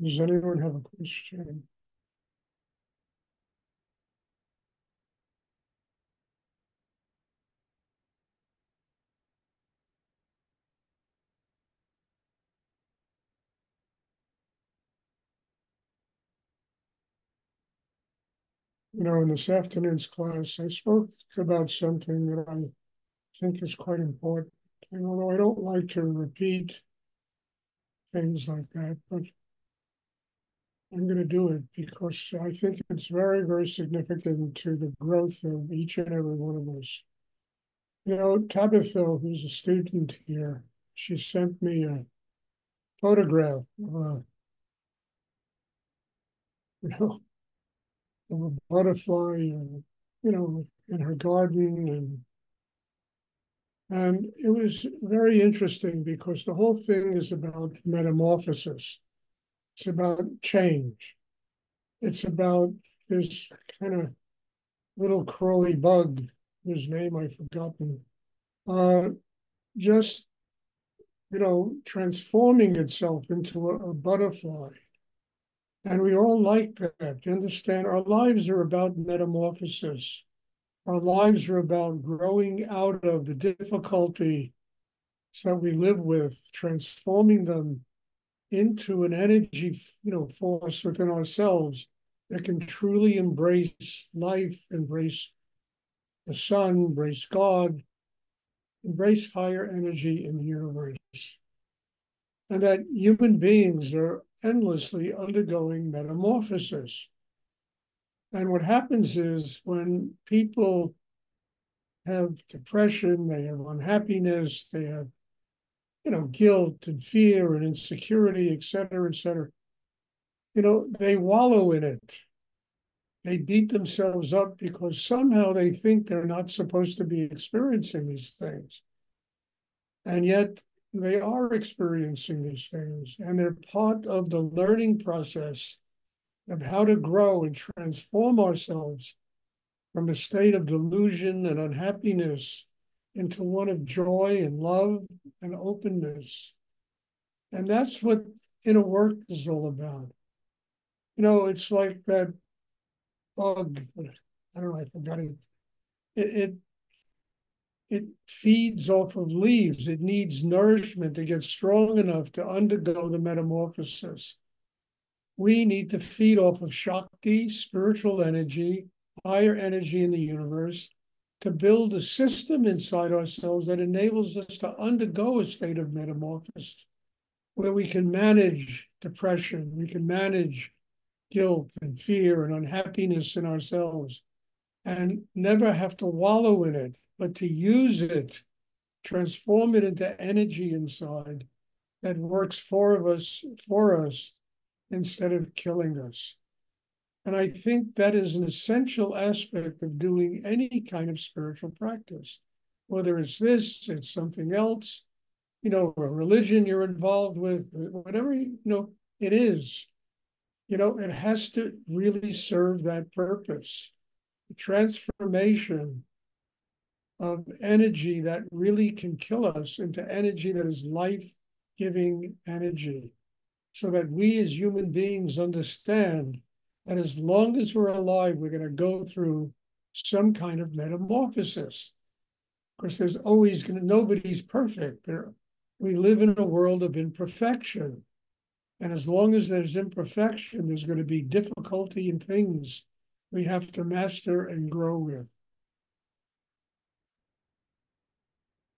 Does anyone have a question? In this afternoon's class, I spoke about something that I think is quite important. And although I don't like to repeat things like that, but I'm going to do it because I think it's very, very significant to the growth of each and every one of us. Tabitha, who's a student here, she sent me a photograph of you know, of a butterfly, in her garden, and it was very interesting because the whole thing is about metamorphosis. It's about change. It's about this kind of little crawly bug whose name I've forgotten, uh, just transforming itself into a butterfly. And we all like that. You understand? Our lives are about metamorphosis. Our lives are about growing out of the difficulty that we live with, transforming them into an energy, force within ourselves that can truly embrace life, embrace the sun, embrace God, embrace higher energy in the universe. And that human beings are endlessly undergoing metamorphosis. And what happens is when people have depression, they have unhappiness, they have, guilt and fear and insecurity, et cetera, et cetera, they wallow in it. They beat themselves up because somehow they think they're not supposed to be experiencing these things. And yet they are experiencing these things, and they're part of the learning process of how to grow and transform ourselves from a state of delusion and unhappiness into one of joy and love and openness. And that's what inner work is all about. It's like that bug. I don't know, I forgot it. It it feeds off of leaves. It needs nourishment to get strong enough to undergo the metamorphosis. We need to feed off of Shakti, spiritual energy, higher energy in the universe, to build a system inside ourselves that enables us to undergo a state of metamorphosis, where we can manage depression, we can manage guilt and fear and unhappiness in ourselves, and never have to wallow in it, but to use it, transform it into energy inside that works for us instead of killing us. And I think that is an essential aspect of doing any kind of spiritual practice, whether it's this, it's something else, a religion you're involved with, whatever, it is, it has to really serve that purpose. The transformation of energy that really can kill us into energy that is life-giving energy, so that we as human beings understand that as long as we're alive, we're going to go through some kind of metamorphosis. Of course, there's always going to, nobody's perfect. We live in a world of imperfection. And as long as there's imperfection, there's going to be difficulty in things we have to master and grow with.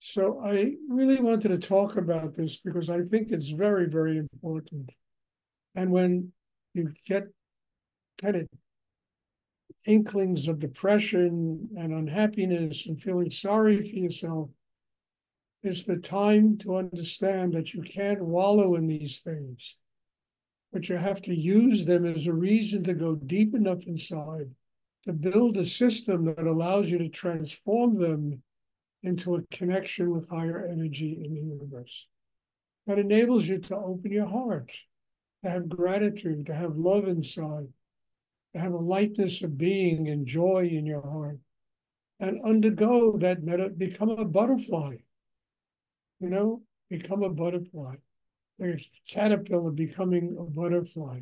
So I really wanted to talk about this because I think it's very, very important. And when you get kind of inklings of depression and unhappiness and feeling sorry for yourself, it's the time to understand that you can't wallow in these things, but you have to use them as a reason to go deep enough inside to build a system that allows you to transform them into a connection with higher energy in the universe. That enables you to open your heart, to have gratitude, to have love inside, to have a lightness of being and joy in your heart, and undergo that become a butterfly, become a butterfly. like a caterpillar becoming a butterfly.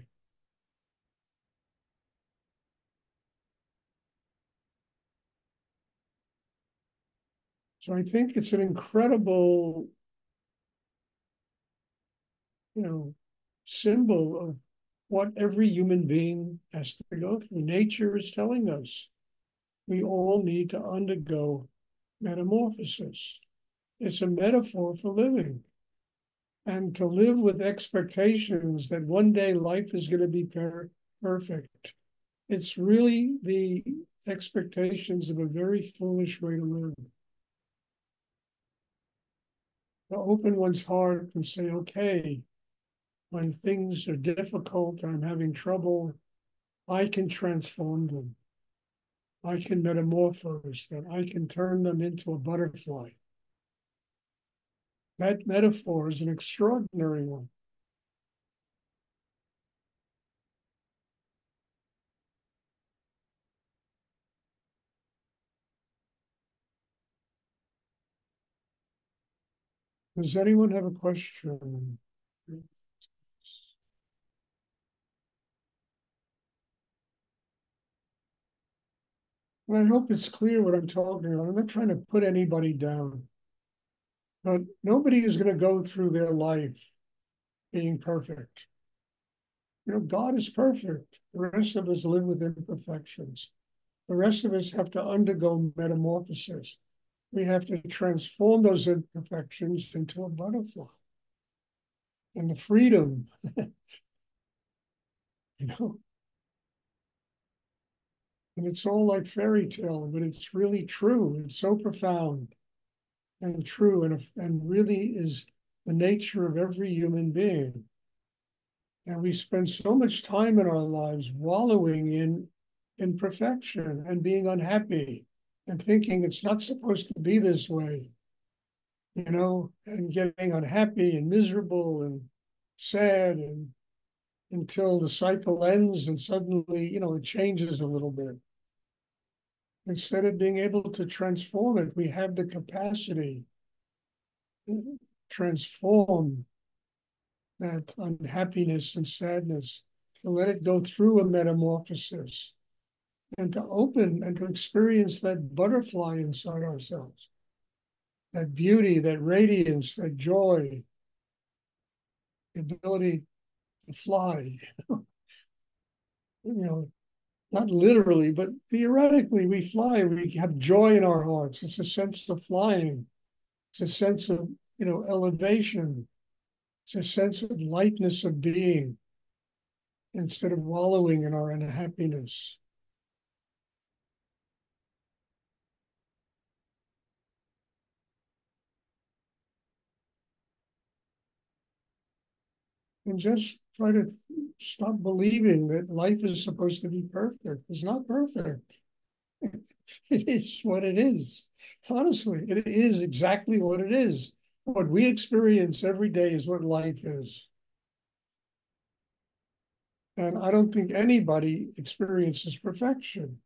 So I think it's an incredible, symbol of what every human being has to go through. Nature is telling us we all need to undergo metamorphosis. It's a metaphor for living. And to live with expectations that one day life is going to be perfect. It's really the expectations of a very foolish way to live. To open one's heart and say, okay, when things are difficult and I'm having trouble, I can transform them. I can metamorphose them. I can turn them into a butterfly. That metaphor is an extraordinary one. Does anyone have a question? And I hope it's clear what I'm talking about. I'm not trying to put anybody down, but nobody is going to go through their life being perfect. God is perfect. The rest of us live with imperfections. The rest of us have to undergo metamorphosis. We have to transform those imperfections into a butterfly. And the freedom, you know, and it's all like fairy tale, but it's really true. It's so profound and true, and really is the nature of every human being. And we spend so much time in our lives wallowing in imperfection and being unhappy and thinking it's not supposed to be this way, and getting unhappy and miserable and sad and until the cycle ends and suddenly, it changes a little bit. Instead of being able to transform it, we have the capacity to transform that unhappiness and sadness, to let it go through a metamorphosis and to open and to experience that butterfly inside ourselves, that beauty, that radiance, that joy, the ability to fly, you know, not literally, but theoretically, we fly. We have joy in our hearts. It's a sense of flying. It's a sense of, elevation. It's a sense of lightness of being instead of wallowing in our unhappiness. And just try to stop believing that life is supposed to be perfect. It's not perfect. It is what it is. Honestly, it is exactly what it is. What we experience every day is what life is. And I don't think anybody experiences perfection.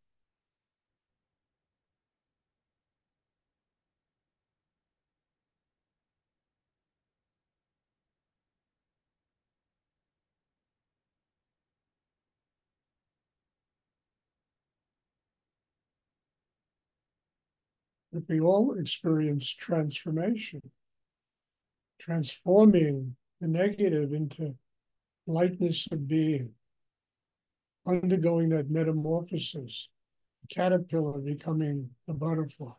But we all experience transformation, transforming the negative into lightness of being, undergoing that metamorphosis, the caterpillar becoming a butterfly.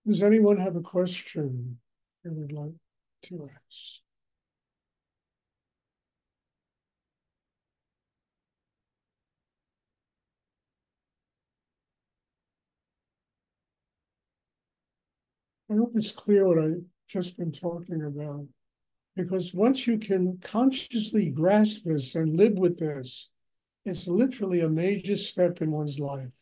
Does anyone have a question they would like to ask? I hope it's clear what I've just been talking about, because once you can consciously grasp this and live with this, it's literally a major step in one's life.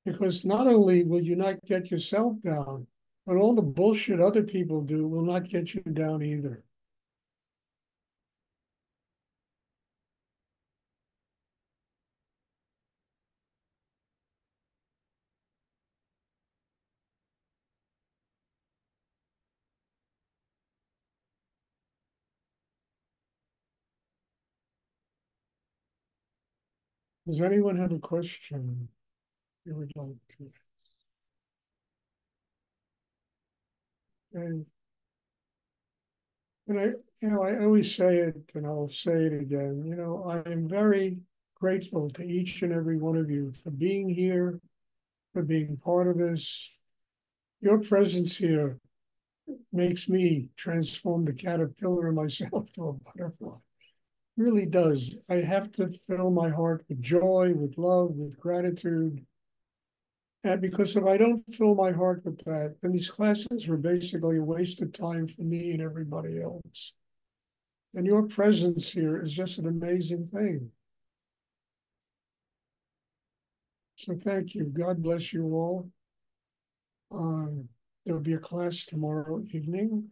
Because not only will you not get yourself down, but all the bullshit other people do will not get you down either. Does anyone have a question they would like to ask? And I always say it, and I'll say it again. I am very grateful to each and every one of you for being here, for being part of this. Your presence here makes me transform the caterpillar in myself to a butterfly. It really does. I have to fill my heart with joy, with love, with gratitude. And because if I don't fill my heart with that, then these classes are basically a waste of time for me and everybody else. And your presence here is just an amazing thing. So thank you. God bless you all. There'll be a class tomorrow evening,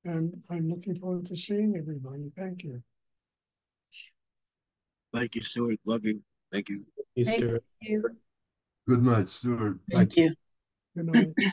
and I'm looking forward to seeing everybody. Thank you. Thank you, Stuart. Love you. Thank you. Hey, Thank Stuart. you. Good night, Stuart. Thank you. Good night.